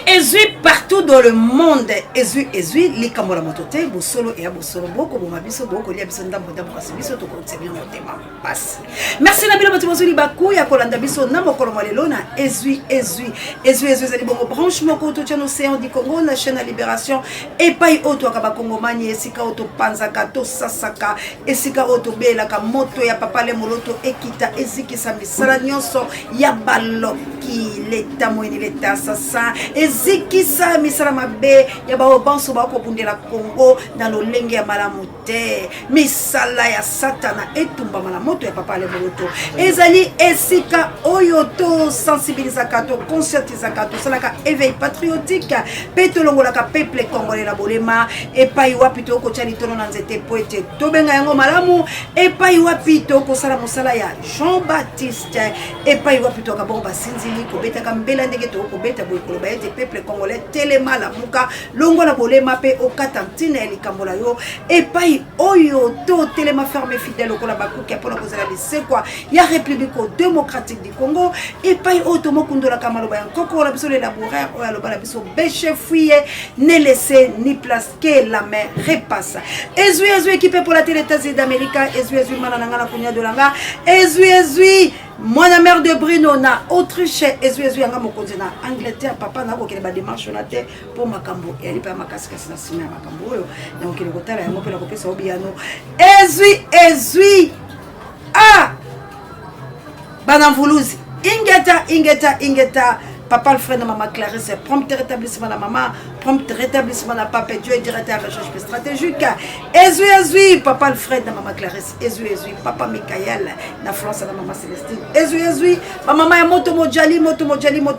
Ezui partout dans le monde. Ezui les Kamora Motote, Bosolo et Abosolo Boko, Bomabiso Boko, Liabisonda Modabrasibiso, to continue mon thème. Passe. Merci Nabila Batibosoli Bakou, Yakolanda Biso, Namokolomalelona, Ezui, les bongo branche, Moko, Tochan Océan du Congo, la chaîne à Libération, et Paï Oto Akabakongo Mani, Esika Oto Panzaka, To Sasaka, Esika Oto Belaka, Moto, Ya Papa Le Moloto, Ekita, Eziki Sami, Salanyoso, Yabaloki, l'État Moini, l'État Assassin, Eziki Sami, Salamabe, Yabao Banso Bako Pundela Congo, dans le Lenge ya Malamute, Misala ya Satana, et Tumba Malamoto, Ya Papa Le Moloto, Ezali, Esika, Oyoto, sensibilisakato, conscientisakato, Salaka, éveil patriotique, Petolongolaka, peuple congolais la bolema, et Paiwa Pito, Kochalitono Nanzete Poete, Tobenga Yango Malamu, et Paiwa Pito, Kosala Mosala ya Jean-Baptiste, et Paiwa Pito, Kabomba Sinzili, Kobeta Kambela Negeto, Kobeta Boukoloba, et peuple congolais, Telema la Muka, Longo la bolema, Pe Okatantine, et Likambolayo, et Pai Oyo, To, Telema fermé fidèle au Kolabakou, qui a pour la cause de la vie, c'est quoi? Il y a République démocratique du Congo, et Pai Otomo Kundora Kamaloba, Koko, la biso les laboureurs, la biso Béché fouillé, ne laissez ni place que la mer repasse. Ezui équipé pour la télé États-Unis d'Amérique, Ezui Manananga Kunya de Langa, Ezui moi la mère de Brino na Autriche, Ezui anga mokonzi na Angleterre, papa na ko kele ba démarche na te pour makambo et ali pa makasika na sima makambo yo na ko kele kotala yango pe la ko pesa obiano. Ezui ah bana mvuluzi ingeta papa le frère de maman Clarisse, prompt rétablissement de maman, prompt rétablissement de papa Dieu, directeur de recherche stratégique. Ezui, papa le frère de maman Clarisse, Ezui, papa Michael, na France de maman Célestine. Ezui, maman ya moto mojali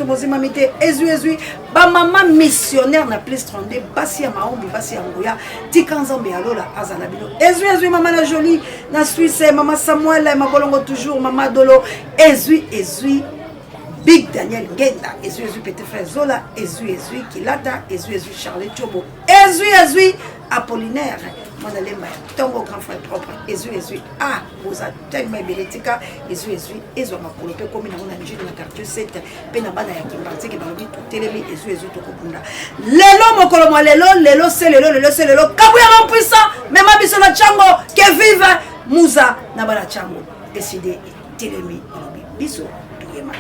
mozima mité. Ezui, maman missionnaire na plus 32, basi ya maombi, basi ya ngoya, tikanzambe alola azalabino. Ezui, maman la jolie, na Suisse, maman Samuel, ma bolongo toujours, maman Dolo. Ezui, Big Daniel Genda, Ezui Petit Frère Zola, Ezui Kilata, Ezui Charles Chobo, Ezui Apollinaire, mon alemba, Tongo grand frère propre, Ezui ah, vous avez tellement bélética, Ezui ma colope comme une amie de la carte 7, Penabana Yakimbanti qui m'a dit tout télémi, Ezui Tokobunda. Lelo Mokoloma, lelo c'est lelo, Kabouya puissant, même Abisso la Chango, que vive Mouza Nabala Chango, décidé, télémi, Bisso, Touyema.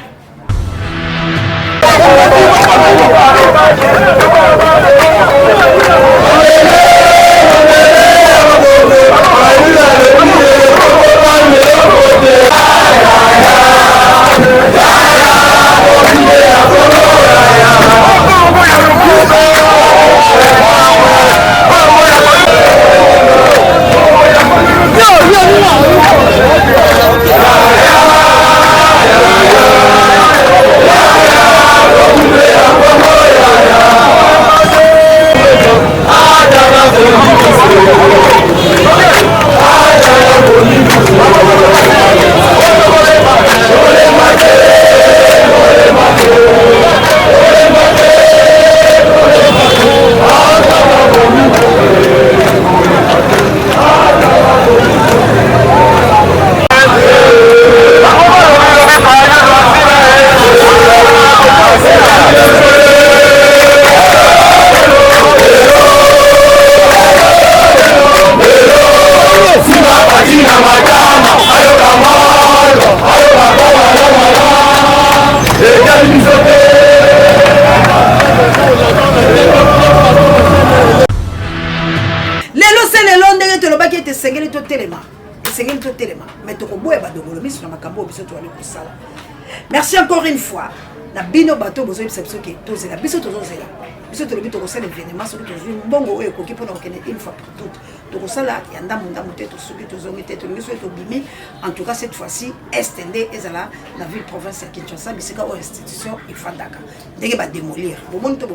Merci encore une fois. La bino bateau besoin de perception qui est la biso toujours là. Biso to le bito ko sala événement sur toujours mbongo oyo ko kipo na okene une fois pour toutes. To sala ya ndamu teto suki to zongi teto ngiso to bimi. En tout cas cette fois-ci estende ezala la ville province ya Kinshasa bisika o institution ifandaka. Ndenge ba démolir. Bomonto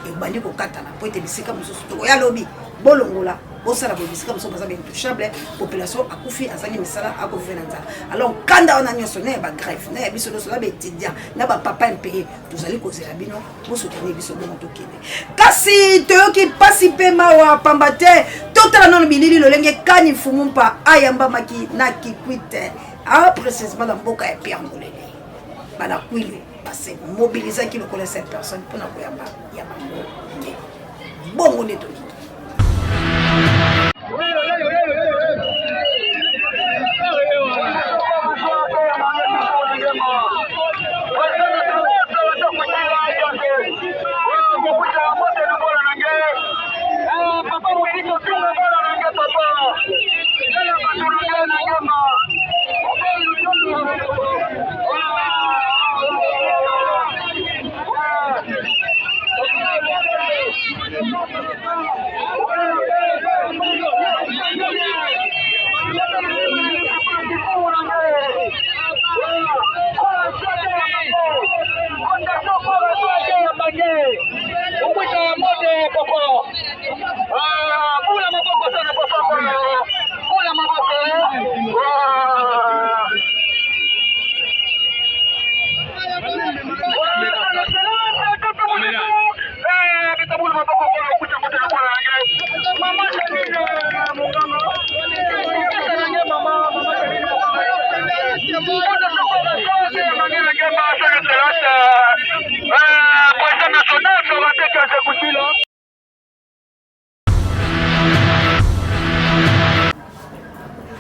e bandi ko katana po ete bisika mususu to ya lobby bolongola. Bosala bobisika muso baza intouchable population akufi azangi misala akufi na nzala. Alors kanda on a nyonso ne ba grève ne biso do sola be étudiant na ba papa impayé tozali kozela bino bo soutenir biso bo motokene. Kasi toyoki pasi pe mawa pambate totala non bilili lolenge kani fumumpa ayamba maki na kikwite. Ah précisément dans mboka ya Pierre Ngolele. Bana kwili passé mobiliser qui le connaît cette personne pour na koyamba ya bango bongo neto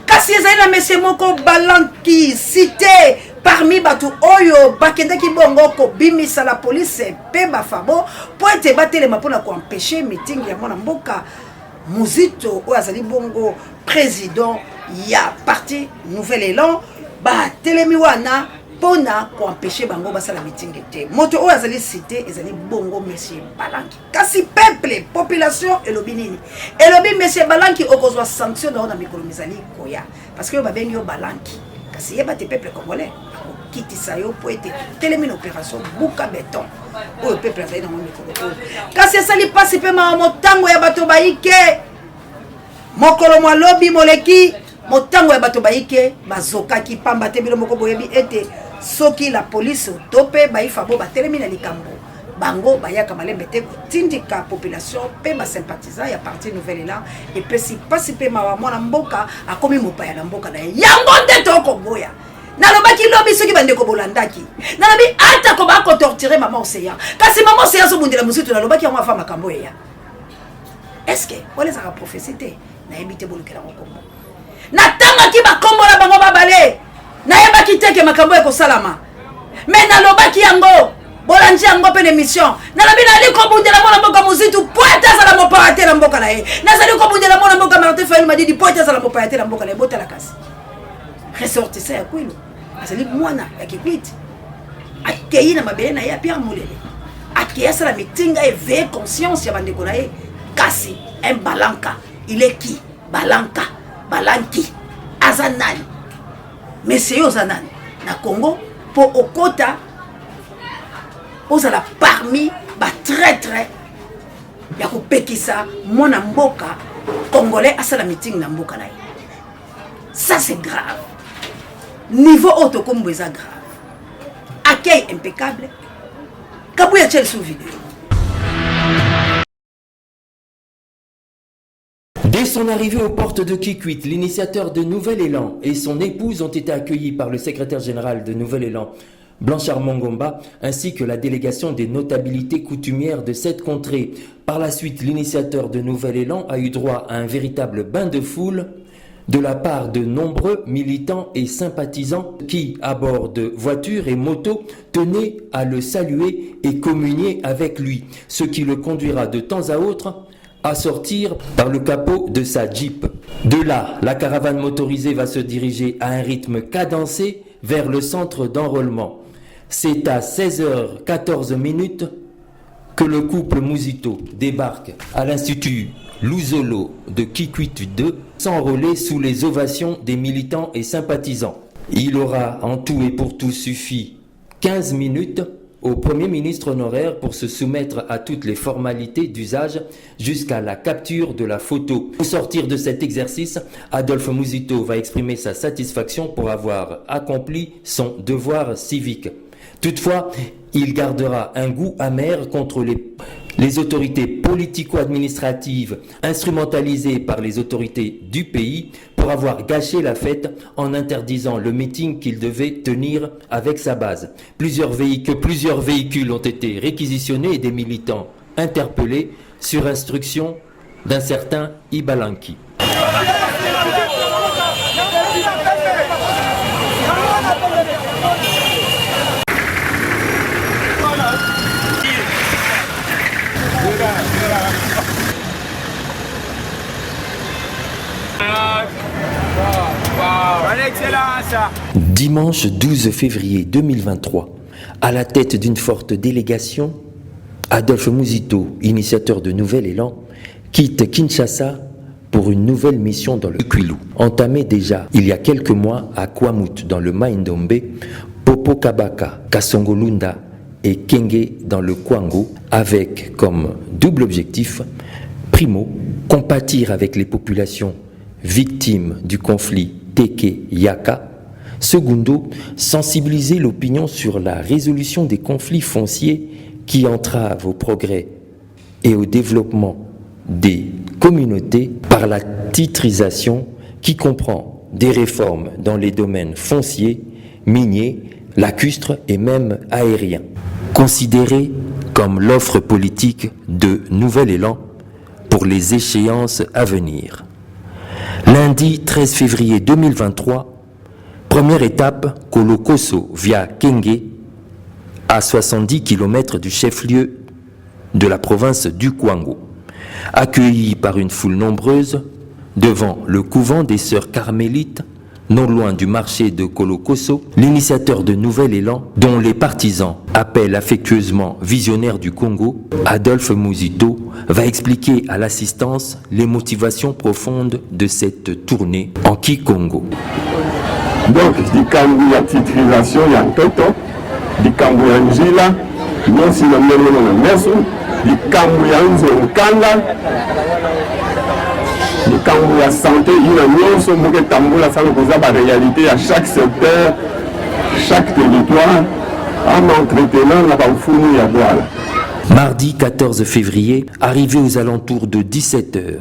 kasi ezali na mese moko balanki cité parmi bato oyo bakendaki bongo kobimisa la police pe bafabo po ete batelema mpona koempêche meeting ya mwana mboka Muzito oyo azali bongo président ya parti Nouvel Élan batelemi wana pona koempêche bango basala meeting te moto oyo azali cité ezali bongo monsieur Balanki kasi peuple population elobi nini elobi monsieur Balanki okozwa sanction na mikolo mizali koya parce que babengi yo Balanki kasi yeba te peuple congolais kitisa yo po ete telemi na opération buka béton oyo peuple azali na mikolo oyo kasi esali pasi pe motango ya bato baike mokolo mwa lobi moleki motango ya bato baike bazokaki pamba te bilo moko boyebi ete soki la police tope baifa bo batelemi na likambo bango bayaka malembe te kotindika population pe basympathisant ya parti Nouvel Élan epesi pasi pe mawa mwana mboka akomi mopaya na mboka na ye yango nde tokoboya nalobaki lobi soki bandeko bolandaki nalobi ata ko bakotorture mama Oseya kasi mama Oseya sobundela musutu nalobaki yango afa makambo eya est-ce que olezaka prophétie te nayebi te bolukela mokombo natangaki bakombola bango babale nayebaki teke makambo ekosalama me nalobaki yango bolandi yango mpe l'émission nalobi nali kobundela mwana mboka muzitu po ete azala mopaya te na mboka na ye nazali kobundela mwana mboka Martin Fayulu Madidi po ete azala mopaya te na mboka na ye botala kasi ressortissant ya Kwilu azali mwana ya Kikwiti akei na mabele na ye ya Pierre Mulele akei asala mitinga éveiller conscience ya bandeko na ye kasi un Balanka il est qui Balanka Balanki aza nani monsieur yo aza nani na Congo po okota ozala parmi ba traître ya kopekisa mwana mboka congolais asala meeting na mboka na ye ça c'est grave niveau autokombo eza grave accueil impeccable kabuya tchel sous vidéo. Dès son arrivée aux portes de Kikwit, l'initiateur de Nouvel Élan et son épouse ont été accueillis par le secrétaire général de Nouvel Élan, Blanchard Mongomba, ainsi que la délégation des notabilités coutumières de cette contrée. Par la suite, l'initiateur de Nouvel Élan a eu droit à un véritable bain de foule de la part de nombreux militants et sympathisants qui, à bord de voitures et motos, tenaient à le saluer et communier avec lui, ce qui le conduira de temps à autre à sortir par le capot de sa Jeep. De là, la caravane motorisée va se diriger à un rythme cadencé vers le centre d'enrôlement. C'est à 16h14 que le couple Muzito débarque à l'Institut Luzolo de Kikwit 2, s'enrôler sous les ovations des militants et sympathisants. Il aura en tout et pour tout suffi 15 minutes au Premier ministre honoraire pour se soumettre à toutes les formalités d'usage jusqu'à la capture de la photo. Au sortir de cet exercice, Adolphe Muzito va exprimer sa satisfaction pour avoir accompli son devoir civique. Toutefois, il gardera un goût amer contre les autorités politico-administratives instrumentalisées par les autorités du pays pour avoir gâché la fête en interdisant le meeting qu'il devait tenir avec sa base. Plusieurs véhicules ont été réquisitionnés et des militants interpellés sur instruction d'un certain Ibalanki. Dimanche 12 février 2023, à la tête d'une forte délégation, Adolphe Muzito, initiateur de Nouvel Élan, quitte Kinshasa pour une nouvelle mission dans le Kwilu. Entamée déjà il y a quelques mois à Kwamut dans le Mai-Ndombe, Popo Kabaka, Kasongolunda et Kenge dans le Kwango, avec comme double objectif, primo, compatir avec les populations victimes du conflit Teke-Yaka. Secondo, sensibiliser l'opinion sur la résolution des conflits fonciers qui entravent au progrès et au développement des communautés par la titrisation qui comprend des réformes dans les domaines fonciers, miniers, lacustres et même aériens. Considéré comme l'offre politique de Nouvel Élan pour les échéances à venir. Lundi 13 février 2023, première étape, Kolokoso via Kenge, à 70 km du chef-lieu de la province du Kwango. Accueilli par une foule nombreuse devant le couvent des sœurs carmélites, non loin du marché de Kolokoso, l'initiateur de Nouvel Élan, dont les partisans appellent affectueusement visionnaire du Congo, Adolphe Muzito, va expliquer à l'assistance les motivations profondes de cette tournée en Kikongo. Donc, il y a titrisation, il y a toto, il y a njila, non si le mélène mesu, il y a nzokanga, il y a santé, il y a nyonso, il y a réalité à chaque secteur, chaque territoire, en entretenant la bafounou ya voilà. Mardi 14 février, arrivé aux alentours de 17h,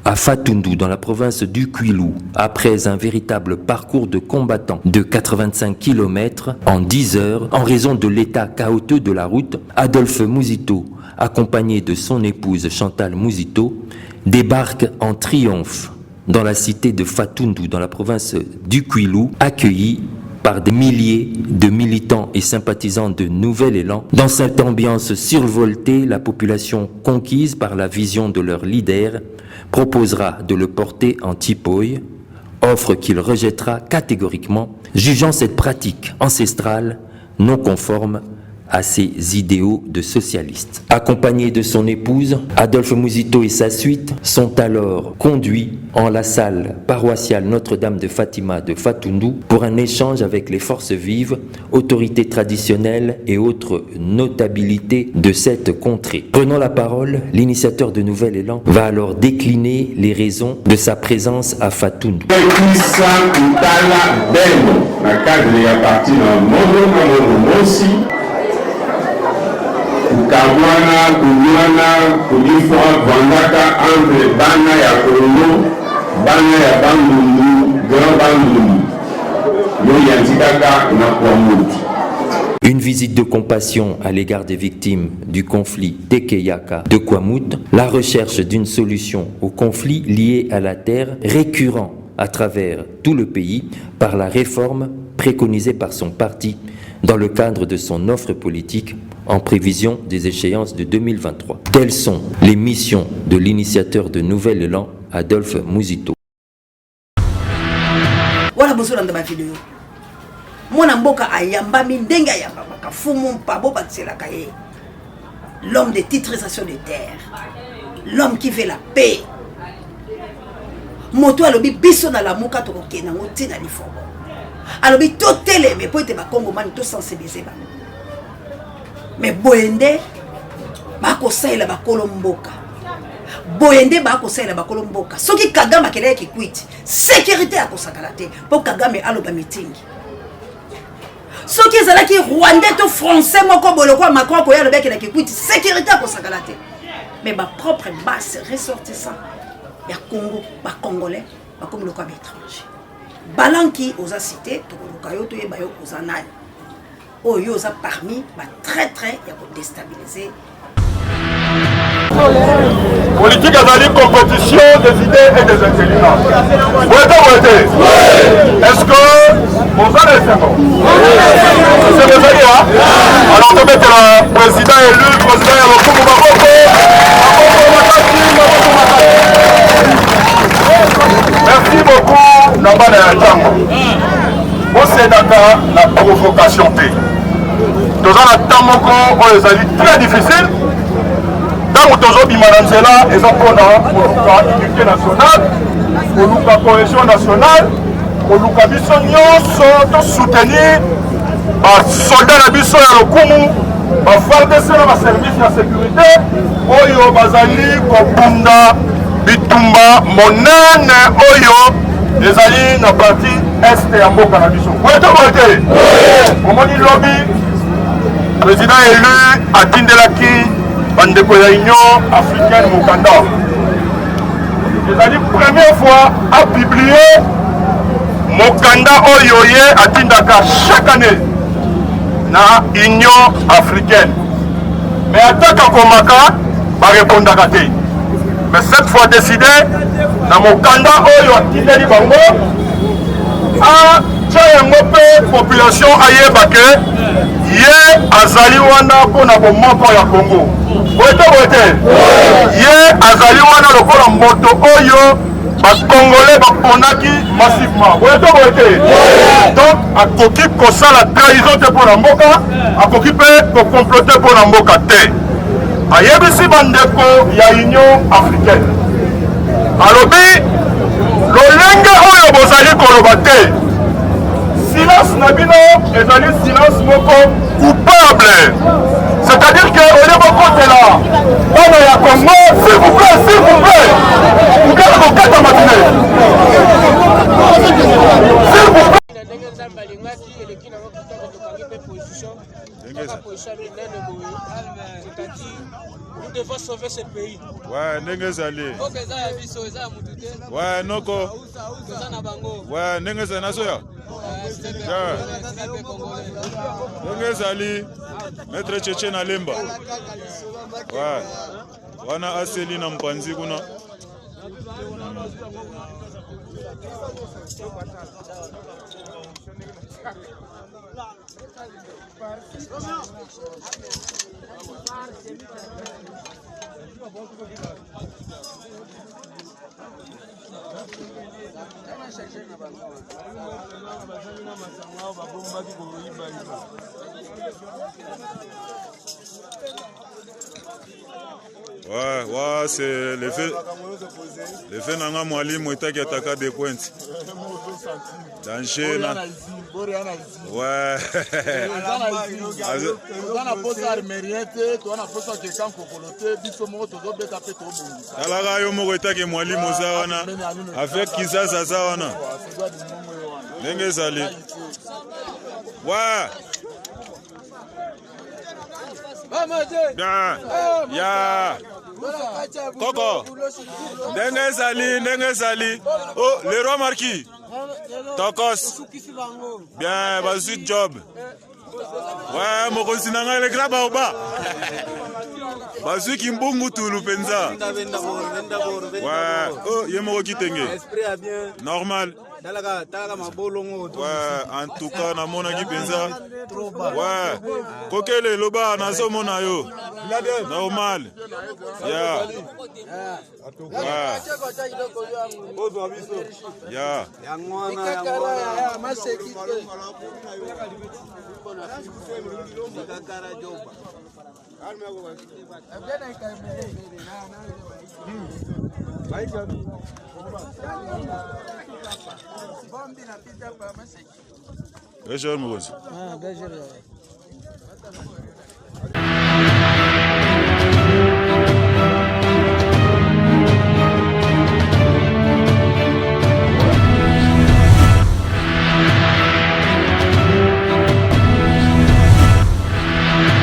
à Fatundu, dans la province du Kwilu, après un véritable parcours de combattants de 85 km en 10 heures, en raison de l'état chaotique de la route, Adolphe Muzito, accompagné de son épouse Chantal Muzito, débarque en triomphe dans la cité de Fatundu, dans la province du Kwilu, accueilli par des milliers de militants et sympathisants de Nouvel Élan. Dans cette ambiance survoltée, la population conquise par la vision de leur leader proposera de le porter en tipoï, offre qu'il rejettera catégoriquement, jugeant cette pratique ancestrale non conforme à ses idéaux de socialiste. Accompagné de son épouse, Adolphe Muzito et sa suite sont alors conduits en la salle paroissiale Notre-Dame de Fatima de Fatundu pour un échange avec les forces vives, autorités traditionnelles et autres notabilités de cette contrée. Prenant la parole, l'initiateur de Nouvel Élan va alors décliner les raisons de sa présence à Fatundu. Kagwana, Kunyana, Kulifwa, Vandaka, entre Bana ya Kongo, Bana ya Bandundu, Grand Bandundu, Yo Yantikaka na Kwamut. Une visite de compassion à l'égard des victimes du conflit Teke-Yaka de Kwamut, la recherche d'une solution au conflit lié à la terre récurrent à travers tout le pays par la réforme préconisée par son parti dans le cadre de son offre politique en prévision des échéances de 2023. Telles sont les missions de l'initiateur de Nouvel Élan, Adolphe Muzito. Voilà besoin de ma vidéo. Mon amboka ayamba mindenga ayamba baka fumu pabo batsela kaye. L'homme de titrisation des terres. L'homme qui veut la paix. Moto alobi biso na lamuka to kokena ngoti na lifobo. Alobi to télé mais po ete ba Congo man to sensibiliser ba. Mais boyende bako saila ba kolomboka. Boyende bako saila ba kolomboka. Soki Kagame akele ki kwiti, sécurité akosakala te po Kagame aloba meeting. Soki ezalaki Rwandais to français moko boloko Macron ko yaloba ki na ki kwiti, sécurité akosakala te. Mais ma propre base ressortissant ya Congo, ba Congolais comme le cas étranger. Balanki aux a cité, Tokolokayo, Toyebayo aux anal. Oyo aux a parmi, très très, il y a pour déstabiliser. Politique est compétition des idées et des intelligences. Est-ce que vous allez faire bon? C'est le fait, hein? Alors, on va mettre le président élu, président Yamokou Maboko. Merci beaucoup, Nambana Yatango. Vous c'est d'accord la provocation. Nous avons un temps très difficile. Dans le Bimananzela, ils ont pour l'unité nationale, pour la cohésion nationale, pour la mission soutenir les soldats de la Lokumu, les FARDC, les services de sécurité, Oyo Bazali, Kopunda, Bitumba, Monene, Oyo, les alliés dans la partie est et en Boka Nabiso. Vous êtes au moment du lobby, le président élu à Tindelaki. Bandeko ya Union africaine Mokanda. C'est la première fois à publier Mokanda Oyoye à Tindaka chaque année na Union africaine. Mais à Komaka, va répondre à Kate. Mais cette fois décidé, na Mokanda Oyo à Tindeli Bango, à Tchayangope population Ayebake, Ye Azali Wana Pona Bomoko ya Congo. Ye azali wana lokola moto oyo bakongolais baponaki massivement. Donc akoki kosala trahison te mpona mboka, akoki mpe kokomplote mpona mboka te. Ayebisi bandeko ya Union africaine. Alobi lolenge oyo bozali koloba te. Silence na bino ezali silence moko coupable. C'est-à-dire que au niveau côté là, on est à Congo, s'il vous plaît, vous bien le moquette à matinée. S'il vous plaît. Nous devons sauver ce pays. Ouais, Nengezali. Ouais, Noko. Ouais, Nengezali Nasoya. Nengezali. Maître Tchétché na Lemba. Ouais. Wana aseli na mpanzi kuna. Ouais, c'est l'effet nanga mwalimu itaki ataka des points. Danger na. Ouais. Alaga yo moko itaki mwalimu za wana. Avec kizaza za wana. Ndenge zali. Ouais. Ya. Koko. Ndenge zali. Oh, le roi Marquis. Tokos. Bien, vas-y job. Ouais, mon sinanga le graba oba. Vas-y kimbungu tulu penza. Ouais, oh, yemo kitenge. Normal. Ouais, en tout cas, na mona ki penza. Ouais, kokele loba na zo mona yo. Normal. Yeah. Ouais. Yeah. Bejer Mourouzi.